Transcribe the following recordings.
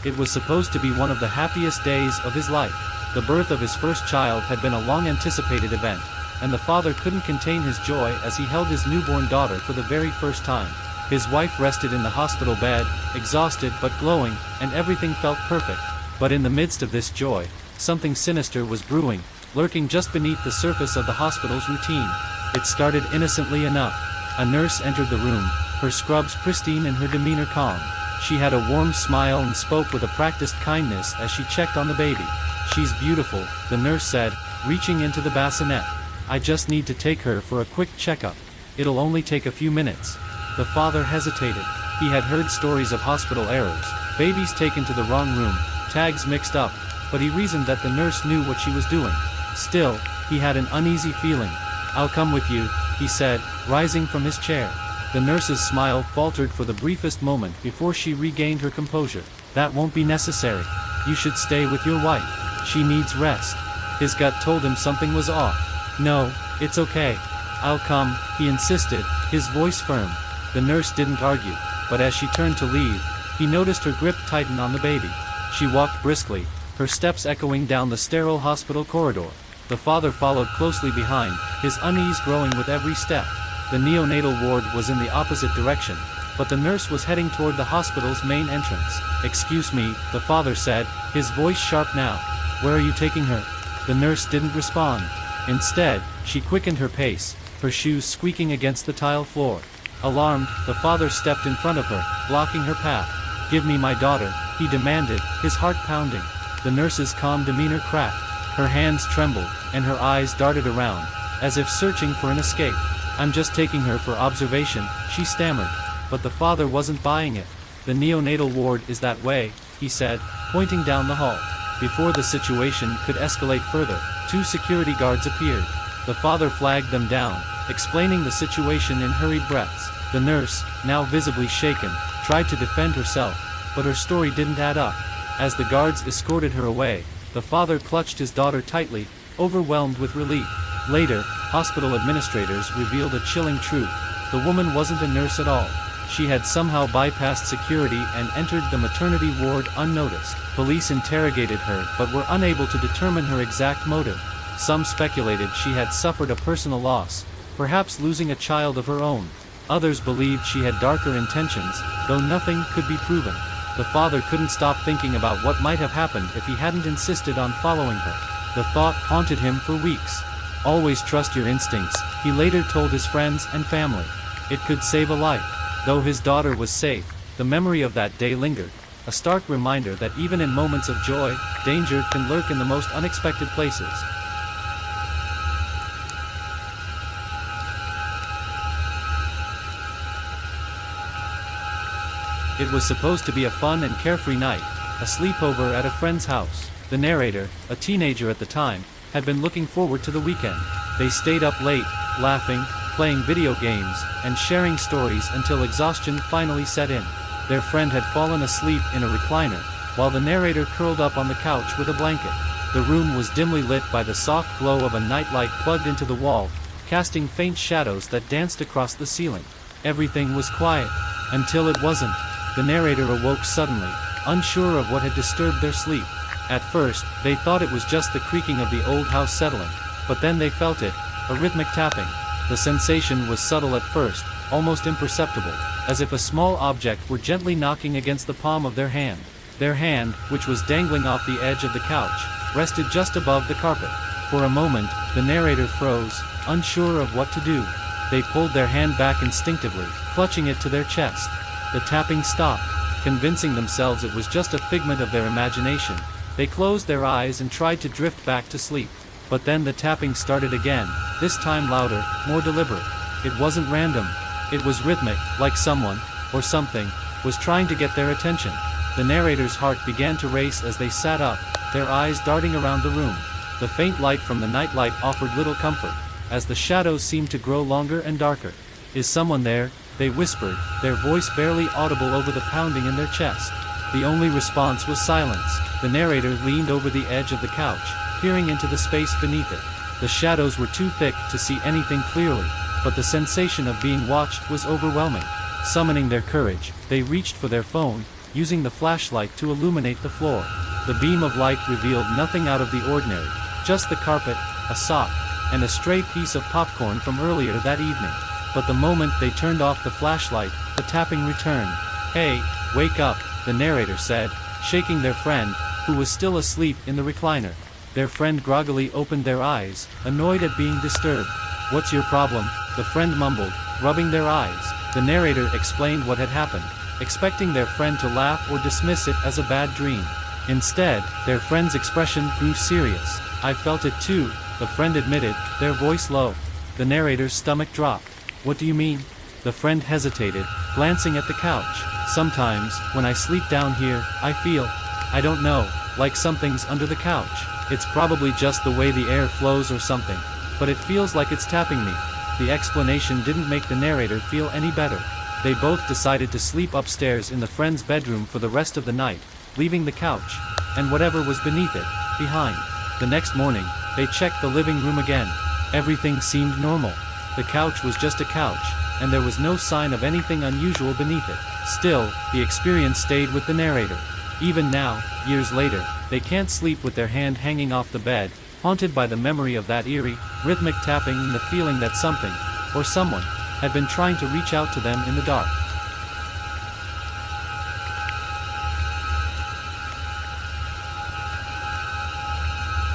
It was supposed to be one of the happiest days of his life. The birth of his first child had been a long-anticipated event, and the father couldn't contain his joy as he held his newborn daughter for the very first time. His wife rested in the hospital bed, exhausted but glowing, and everything felt perfect. But in the midst of this joy, something sinister was brewing, lurking just beneath the surface of the hospital's routine. It started innocently enough. A nurse entered the room, her scrubs pristine and her demeanor calm. She had a warm smile and spoke with a practiced kindness as she checked on the baby. "She's beautiful," the nurse said, reaching into the bassinet. "I just need to take her for a quick checkup. It'll only take a few minutes." The father hesitated. He had heard stories of hospital errors, babies taken to the wrong room, tags mixed up, but he reasoned that the nurse knew what she was doing. Still, he had an uneasy feeling. "I'll come with you," he said, rising from his chair. The nurse's smile faltered for the briefest moment before she regained her composure. "That won't be necessary. You should stay with your wife. She needs rest." His gut told him something was off. "No, it's okay. I'll come," he insisted, his voice firm. The nurse didn't argue, but as she turned to leave, he noticed her grip tighten on the baby. She walked briskly, her steps echoing down the sterile hospital corridor. The father followed closely behind, his unease growing with every step. The neonatal ward was in the opposite direction, but the nurse was heading toward the hospital's main entrance. "Excuse me," the father said, his voice sharp now. "Where are you taking her?" The nurse didn't respond. Instead, she quickened her pace, her shoes squeaking against the tile floor. Alarmed, the father stepped in front of her, blocking her path. "Give me my daughter," he demanded, his heart pounding. The nurse's calm demeanor cracked. Her hands trembled, and her eyes darted around, as if searching for an escape. "I'm just taking her for observation," she stammered. But the father wasn't buying it. "The neonatal ward is that way," he said, pointing down the hall. Before the situation could escalate further, 2 security guards appeared. The father flagged them down, explaining the situation in hurried breaths. The nurse, now visibly shaken, tried to defend herself, but her story didn't add up. As the guards escorted her away, the father clutched his daughter tightly, overwhelmed with relief. Later, hospital administrators revealed a chilling truth. The woman wasn't a nurse at all. She had somehow bypassed security and entered the maternity ward unnoticed. Police interrogated her but were unable to determine her exact motive. Some speculated she had suffered a personal loss, perhaps losing a child of her own. Others believed she had darker intentions, though nothing could be proven. The father couldn't stop thinking about what might have happened if he hadn't insisted on following her. The thought haunted him for weeks. "Always trust your instincts," he later told his friends and family. It could save a life. Though his daughter was safe, the memory of that day lingered, a stark reminder that even in moments of joy, danger can lurk in the most unexpected places. It was supposed to be a fun and carefree night, a sleepover at a friend's house. The narrator, a teenager at the time, had been looking forward to the weekend. They stayed up late, laughing, playing video games, and sharing stories until exhaustion finally set in. Their friend had fallen asleep in a recliner, while the narrator curled up on the couch with a blanket. The room was dimly lit by the soft glow of a nightlight plugged into the wall, casting faint shadows that danced across the ceiling. Everything was quiet, until it wasn't. The narrator awoke suddenly, unsure of what had disturbed their sleep. At first, they thought it was just the creaking of the old house settling, but then they felt it, a rhythmic tapping. The sensation was subtle at first, almost imperceptible, as if a small object were gently knocking against the palm of their hand. Their hand, which was dangling off the edge of the couch, rested just above the carpet. For a moment, the narrator froze, unsure of what to do. They pulled their hand back instinctively, clutching it to their chest. The tapping stopped. Convincing themselves it was just a figment of their imagination, they closed their eyes and tried to drift back to sleep. But then the tapping started again, this time louder, more deliberate. It wasn't random. It was rhythmic, like someone, or something, was trying to get their attention. The narrator's heart began to race as they sat up, their eyes darting around the room. The faint light from the nightlight offered little comfort, as the shadows seemed to grow longer and darker. "Is someone there?" they whispered, their voice barely audible over the pounding in their chest. The only response was silence. The narrator leaned over the edge of the couch, peering into the space beneath it. The shadows were too thick to see anything clearly, but the sensation of being watched was overwhelming. Summoning their courage, they reached for their phone, using the flashlight to illuminate the floor. The beam of light revealed nothing out of the ordinary, just the carpet, a sock, and a stray piece of popcorn from earlier that evening. But the moment they turned off the flashlight, the tapping returned. "Hey, wake up," the narrator said, shaking their friend, who was still asleep in the recliner. Their friend groggily opened their eyes, annoyed at being disturbed. "What's your problem?" the friend mumbled, rubbing their eyes. The narrator explained what had happened, expecting their friend to laugh or dismiss it as a bad dream. Instead, their friend's expression grew serious. "I felt it too," the friend admitted, their voice low. The narrator's stomach dropped. "What do you mean?" The friend hesitated, glancing at the couch. "Sometimes, when I sleep down here, I feel, I don't know, like something's under the couch. It's probably just the way the air flows or something, but it feels like it's tapping me." The explanation didn't make the narrator feel any better. They both decided to sleep upstairs in the friend's bedroom for the rest of the night, leaving the couch, and whatever was beneath it, behind. The next morning, they checked the living room again. Everything seemed normal. The couch was just a couch, and there was no sign of anything unusual beneath it. Still, the experience stayed with the narrator. Even now, years later, they can't sleep with their hand hanging off the bed, haunted by the memory of that eerie, rhythmic tapping and the feeling that something, or someone, had been trying to reach out to them in the dark.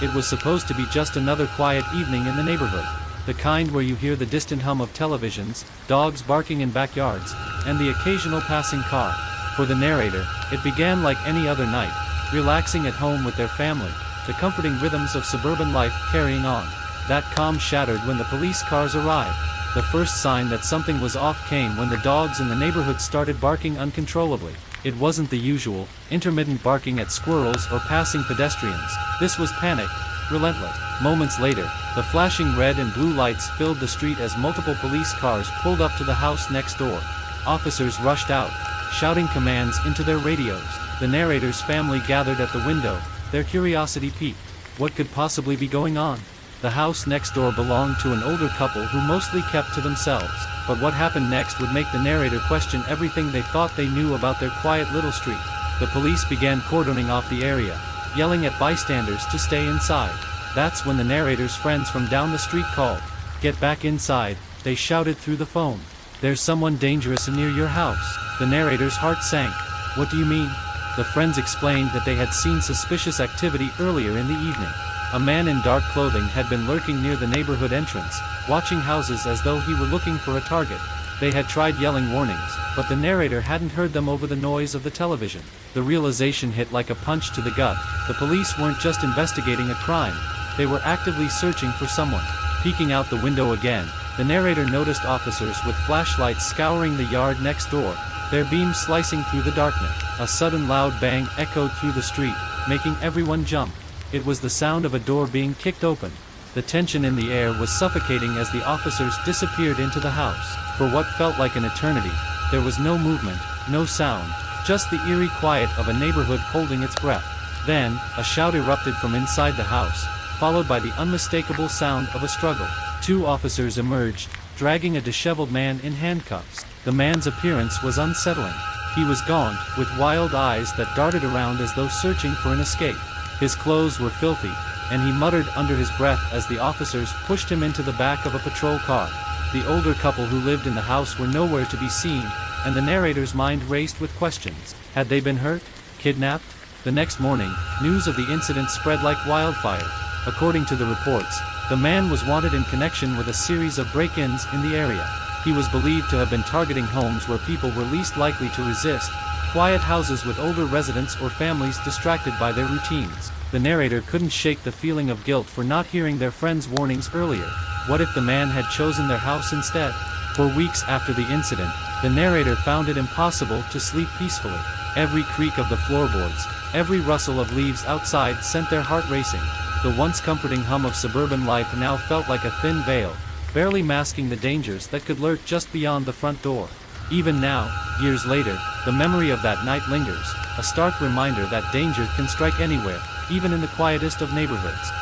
It was supposed to be just another quiet evening in the neighborhood. The kind where you hear the distant hum of televisions, dogs barking in backyards, and the occasional passing car. For the narrator, it began like any other night, relaxing at home with their family, the comforting rhythms of suburban life carrying on. That calm shattered when the police cars arrived. The first sign that something was off came when the dogs in the neighborhood started barking uncontrollably. It wasn't the usual, intermittent barking at squirrels or passing pedestrians. This was panicked, relentless. Moments later, the flashing red and blue lights filled the street as multiple police cars pulled up to the house next door. Officers rushed out, shouting commands into their radios. The narrator's family gathered at the window, their curiosity piqued. What could possibly be going on? The house next door belonged to an older couple who mostly kept to themselves, but what happened next would make the narrator question everything they thought they knew about their quiet little street. The police began cordoning off the area, yelling at bystanders to stay inside. That's when the narrator's friends from down the street called. "Get back inside," they shouted through the phone. "There's someone dangerous near your house." The narrator's heart sank. "What do you mean?" The friends explained that they had seen suspicious activity earlier in the evening. A man in dark clothing had been lurking near the neighborhood entrance, watching houses as though he were looking for a target. They had tried yelling warnings, but the narrator hadn't heard them over the noise of the television. The realization hit like a punch to the gut. The police weren't just investigating a crime, they were actively searching for someone. Peeking out the window again, the narrator noticed officers with flashlights scouring the yard next door, their beams slicing through the darkness. A sudden loud bang echoed through the street, making everyone jump. It was the sound of a door being kicked open. The tension in the air was suffocating as the officers disappeared into the house. For what felt like an eternity, there was no movement, no sound, just the eerie quiet of a neighborhood holding its breath. Then, a shout erupted from inside the house, followed by the unmistakable sound of a struggle. Two officers emerged, dragging a disheveled man in handcuffs. The man's appearance was unsettling. He was gaunt, with wild eyes that darted around as though searching for an escape. His clothes were filthy, and he muttered under his breath as the officers pushed him into the back of a patrol car. The older couple who lived in the house were nowhere to be seen, and the narrator's mind raced with questions. Had they been hurt? Kidnapped? The next morning, news of the incident spread like wildfire. According to the reports, the man was wanted in connection with a series of break-ins in the area. He was believed to have been targeting homes where people were least likely to resist, quiet houses with older residents or families distracted by their routines. The narrator couldn't shake the feeling of guilt for not hearing their friends' warnings earlier. What if the man had chosen their house instead? For weeks after the incident, the narrator found it impossible to sleep peacefully. Every creak of the floorboards, every rustle of leaves outside sent their heart racing. The once comforting hum of suburban life now felt like a thin veil, barely masking the dangers that could lurk just beyond the front door. Even now, years later, the memory of that night lingers, a stark reminder that danger can strike anywhere, even in the quietest of neighborhoods.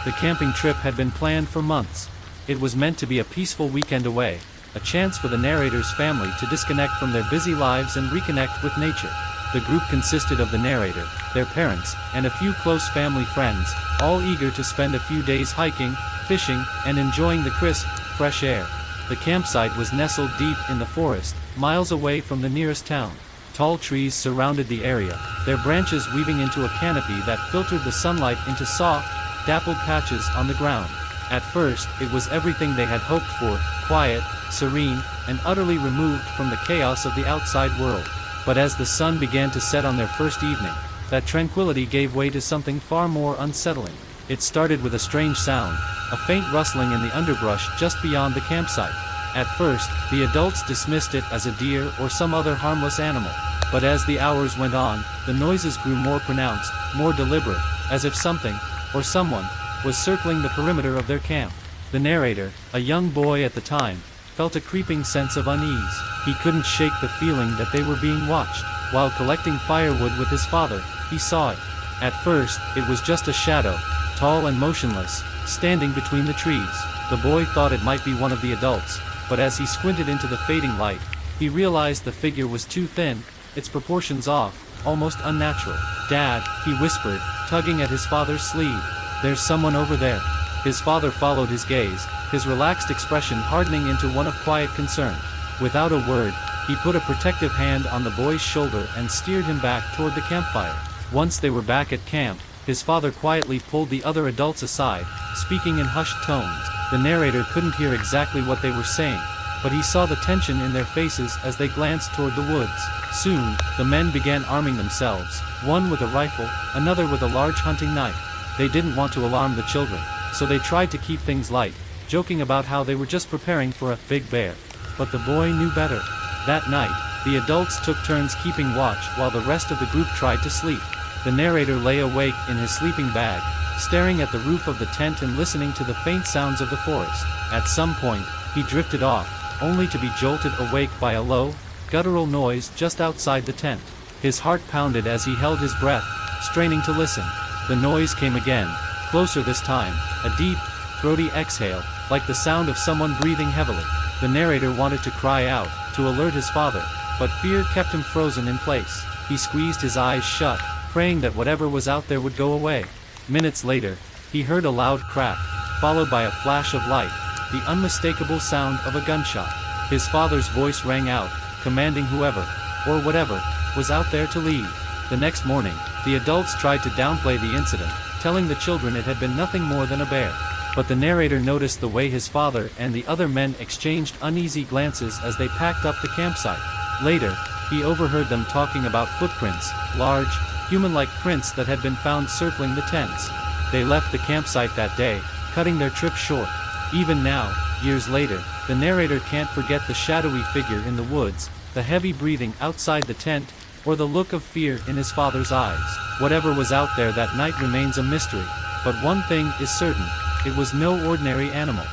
The camping trip had been planned for months. It was meant to be a peaceful weekend away, a chance for the narrator's family to disconnect from their busy lives and reconnect with nature. The group consisted of the narrator, their parents, and a few close family friends, all eager to spend a few days hiking, fishing, and enjoying the crisp, fresh air. The campsite was nestled deep in the forest, miles away from the nearest town. Tall trees surrounded the area, their branches weaving into a canopy that filtered the sunlight into soft, dappled patches on the ground. At first, it was everything they had hoped for, quiet, serene, and utterly removed from the chaos of the outside world. But as the sun began to set on their first evening, that tranquility gave way to something far more unsettling. It started with a strange sound, a faint rustling in the underbrush just beyond the campsite. At first, the adults dismissed it as a deer or some other harmless animal. But as the hours went on, the noises grew more pronounced, more deliberate, as if something, or someone, was circling the perimeter of their camp. The narrator, a young boy at the time, felt a creeping sense of unease. He couldn't shake the feeling that they were being watched. While collecting firewood with his father, he saw it. At first, it was just a shadow, tall and motionless, standing between the trees. The boy thought it might be one of the adults, but as he squinted into the fading light, he realized the figure was too thin, its proportions off, almost unnatural. "Dad," he whispered, tugging at his father's sleeve. "There's someone over there." His father followed his gaze, his relaxed expression hardening into one of quiet concern. Without a word, he put a protective hand on the boy's shoulder and steered him back toward the campfire. Once they were back at camp, his father quietly pulled the other adults aside, speaking in hushed tones. The narrator couldn't hear exactly what they were saying, but he saw the tension in their faces as they glanced toward the woods. Soon, the men began arming themselves, one with a rifle, another with a large hunting knife. They didn't want to alarm the children, so they tried to keep things light, joking about how they were just preparing for a big bear. But the boy knew better. That night, the adults took turns keeping watch while the rest of the group tried to sleep. The narrator lay awake in his sleeping bag, staring at the roof of the tent and listening to the faint sounds of the forest. At some point, he drifted off, only to be jolted awake by a low, guttural noise just outside the tent. His heart pounded as he held his breath, straining to listen. The noise came again, closer this time, a deep, throaty exhale, like the sound of someone breathing heavily. The narrator wanted to cry out, to alert his father, but fear kept him frozen in place. He squeezed his eyes shut, praying that whatever was out there would go away. Minutes later, he heard a loud crack, followed by a flash of light, the unmistakable sound of a gunshot. His father's voice rang out, commanding whoever, or whatever, was out there to leave. The next morning, the adults tried to downplay the incident, telling the children it had been nothing more than a bear. But the narrator noticed the way his father and the other men exchanged uneasy glances as they packed up the campsite. Later, he overheard them talking about footprints, large, human-like prints that had been found circling the tents. They left the campsite that day, cutting their trip short. Even now, years later, the narrator can't forget the shadowy figure in the woods, the heavy breathing outside the tent, or the look of fear in his father's eyes. Whatever was out there that night remains a mystery, but one thing is certain, it was no ordinary animal.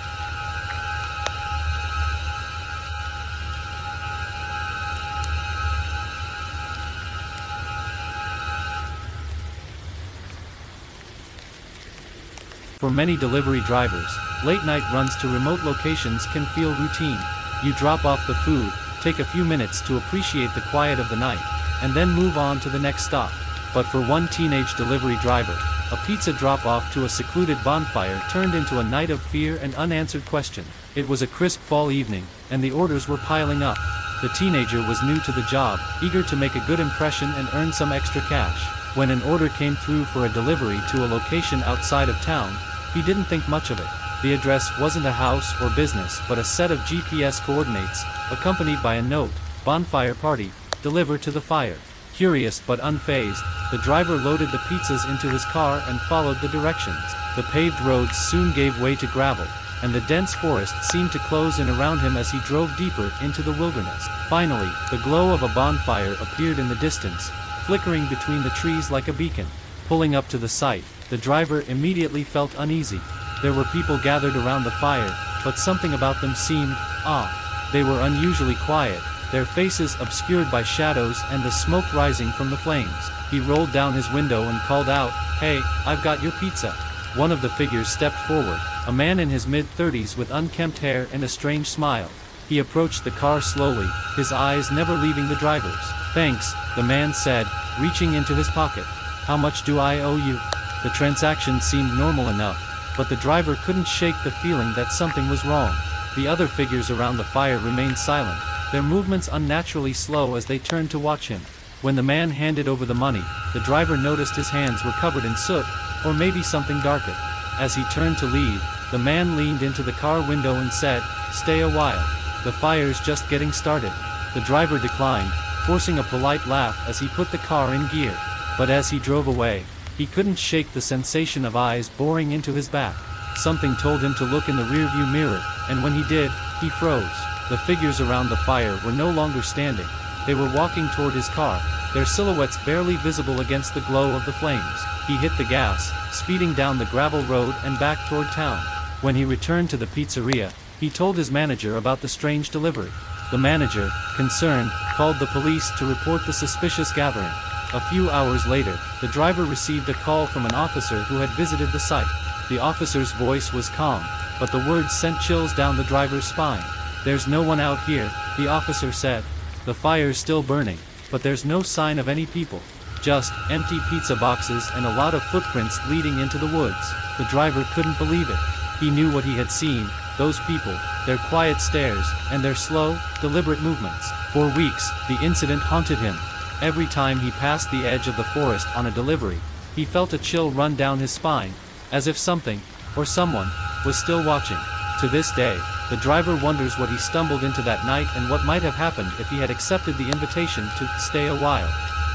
For many delivery drivers, late-night runs to remote locations can feel routine. You drop off the food, take a few minutes to appreciate the quiet of the night, and then move on to the next stop. But for one teenage delivery driver, a pizza drop-off to a secluded bonfire turned into a night of fear and unanswered question. It was a crisp fall evening, and the orders were piling up. The teenager was new to the job, eager to make a good impression and earn some extra cash. When an order came through for a delivery to a location outside of town, he didn't think much of it. The address wasn't a house or business but a set of GPS coordinates, accompanied by a note, "Bonfire party, deliver to the fire." Curious but unfazed, the driver loaded the pizzas into his car and followed the directions. The paved roads soon gave way to gravel, and the dense forest seemed to close in around him as he drove deeper into the wilderness. Finally, the glow of a bonfire appeared in the distance, flickering between the trees like a beacon. Pulling up to the site, the driver immediately felt uneasy. There were people gathered around the fire, but something about them seemed off. They were unusually quiet, their faces obscured by shadows and the smoke rising from the flames. He rolled down his window and called out, "Hey, I've got your pizza." One of the figures stepped forward, a man in his mid-30s with unkempt hair and a strange smile. He approached the car slowly, his eyes never leaving the driver's. "Thanks," the man said, reaching into his pocket. "How much do I owe you?" The transaction seemed normal enough, but the driver couldn't shake the feeling that something was wrong. The other figures around the fire remained silent, their movements unnaturally slow as they turned to watch him. When the man handed over the money, the driver noticed his hands were covered in soot, or maybe something darker. As he turned to leave, the man leaned into the car window and said, "Stay a while. The fire's just getting started." The driver declined, forcing a polite laugh as he put the car in gear. But as he drove away, he couldn't shake the sensation of eyes boring into his back. Something told him to look in the rearview mirror, and when he did, he froze. The figures around the fire were no longer standing. They were walking toward his car, their silhouettes barely visible against the glow of the flames. He hit the gas, speeding down the gravel road and back toward town. When he returned to the pizzeria, he told his manager about the strange delivery. The manager, concerned, called the police to report the suspicious gathering. A few hours later, the driver received a call from an officer who had visited the site. The officer's voice was calm, but the words sent chills down the driver's spine. "There's no one out here," the officer said. "The fire's still burning, but there's no sign of any people. Just empty pizza boxes and a lot of footprints leading into the woods." The driver couldn't believe it. He knew what he had seen, those people, their quiet stares, and their slow, deliberate movements. For weeks, the incident haunted him. Every time he passed the edge of the forest on a delivery, he felt a chill run down his spine, as if something, or someone, was still watching. To this day, the driver wonders what he stumbled into that night and what might have happened if he had accepted the invitation to stay a while.